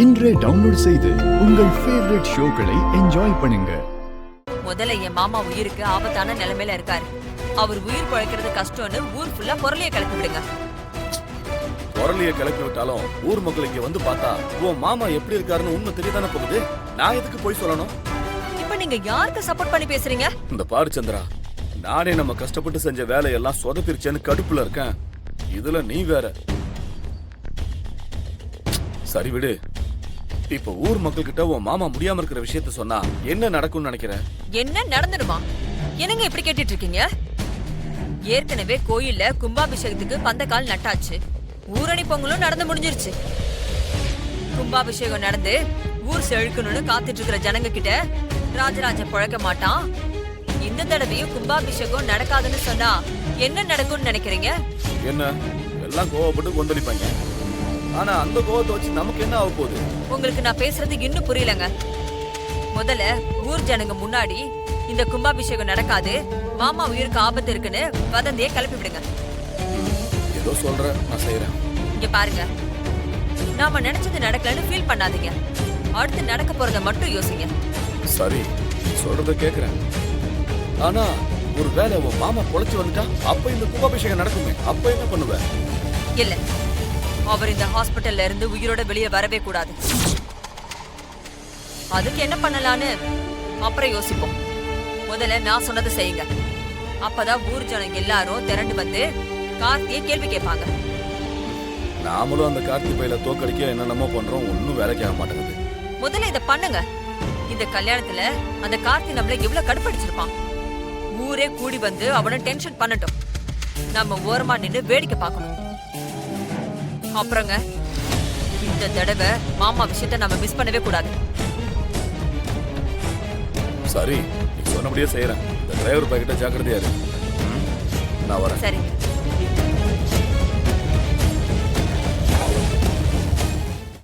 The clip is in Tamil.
இன்றே டவுன்லோட் செய்து உங்கள் ஃபேவரட் ஷோக்களை என்ஜாய் பண்ணுங்க. முதல்ல என் மாமா உயிருக்கு ஆபத்தான நிலைமையில இருக்காரு. அவர் உயிர் பழைக்கிறது கஷ்டம்னு ஊர் ஃபுல்லா பொருளைய கிளப்பி விடுங்க. பொருளைய கிளப்பி விட்டாலும் ஊர் மக்களுக்கு வந்து பார்த்தா உன் மாமா எப்படி இருக்காருன்னு உண்மை தெரியதானே போகுது. நான் எதுக்கு போய் சொல்லணும்? இப்ப நீங்க யாருக்கு சப்போர்ட் பண்ணி பேசுறீங்க? இந்த பாரு சந்திரா, நானே நம்ம கஷ்டப்பட்டு செஞ்ச வேலையெல்லாம் சொதப்பிருச்சேன்னு கடுப்புல இருக்கேன். இதுல நீ வேற. சரி விடு. இப்ப ஊர் மக்கள் கிட்ட உன் மாமா முடியாம இருக்கிற விஷயத்த சொன்னா என்ன நடக்கும்னு நினைக்கிற? என்ன நடந்துடுமா? என்னங்க இப்படி கேட்டுட்டு இருக்கீங்க? ஏற்கனவே கோயில்ல கும்பாபிஷேகத்துக்கு பந்தக்கால் நட்டாச்சு. ஊரணி பொங்கலும் நடந்து முடிஞ்சிருச்சு. கும்பாபிஷேகம் நடந்து ஊர் செழிக்கணும்னு காத்துட்டு இருக்கிற ஜனங்க கிட்ட ராஜராஜ பழக்க மாட்டான். இந்த தடவையும் கும்பாபிஷேகம் நடக்காதுன்னு சொன்னா என்ன நடக்கும்னு நினைக்கிறீங்க? என்ன எல்லாம் கோவப்பட்டு கொந்தளிப்பாங்க. ஆனா அந்த கோவத்தை வச்சு நமக்கு என்ன ஆக போகுது? உங்களுக்கு நான் பேசுறது இன்னும் புரியலங்க. முதல்ல ஊர் ஜனங்க முன்னாடி இந்த கும்பாபிஷேகம் நடக்காது, மாமா உயிருக்கு ஆபத்து இருக்குன்னு வதந்தியை கிளப்பி விடுங்க. ஏதோ சொல்ற, நான் செய்யறேன். இங்க பாருங்க, நாம நினைச்சது நடக்கலன்னு ஃபீல் பண்ணாதீங்க. அடுத்து நடக்க போறத மட்டும் யோசிங்க. சரி, சொல்றத கேக்குறேன். ஆனா ஒரு வேளை உன் மாமா பொழைச்சு வந்துட்டா அப்ப இந்த கும்பாபிஷேகம் நடக்குமே, அப்ப என்ன பண்ணுவ? இல்ல, அவர் இந்த ஹாஸ்பிட்டல்ல இருந்து உயிரோட வெளியே வரவே கூடாது. அதுக்கு என்ன பண்ணலான்னு அப்புறம் யோசிப்போம். முதல்ல நான் சொன்னதை செய்யுங்க. அப்பதான் ஊர் ஜனங்க எல்லாரும் திரண்டு வந்து கார்த்தியை கேள்வி கேட்பாங்க. நாமளும் அந்த கார்த்தி பையில தோக்கடிக்க என்னென்னமோ பண்றோம், ஒன்னும் வேலைக்கு ஆக மாட்டேங்குது. முதல்ல இத பண்ணுங்க. இந்த கல்யாணத்துல அந்த கார்த்தி நம்மள எவ்வளவு கடுப்படிச்சிருப்பான். ஊரே கூடி வந்து அவனை டென்ஷன் பண்ணட்டும். நம்ம ஓரமா நின்னு வேடிக்கை பார்க்கணும். அப்புறங்க, இந்த தடவை மாமா விஷயத்தை நம்ம மிஸ் பண்ணவே கூடாது. சரி, நீ சொன்னபடியே செய்யறேன். இந்த டிரைவர் பைக்கிட்ட ஜாக்கிரதையா இரு. நான் வரேன். சரி.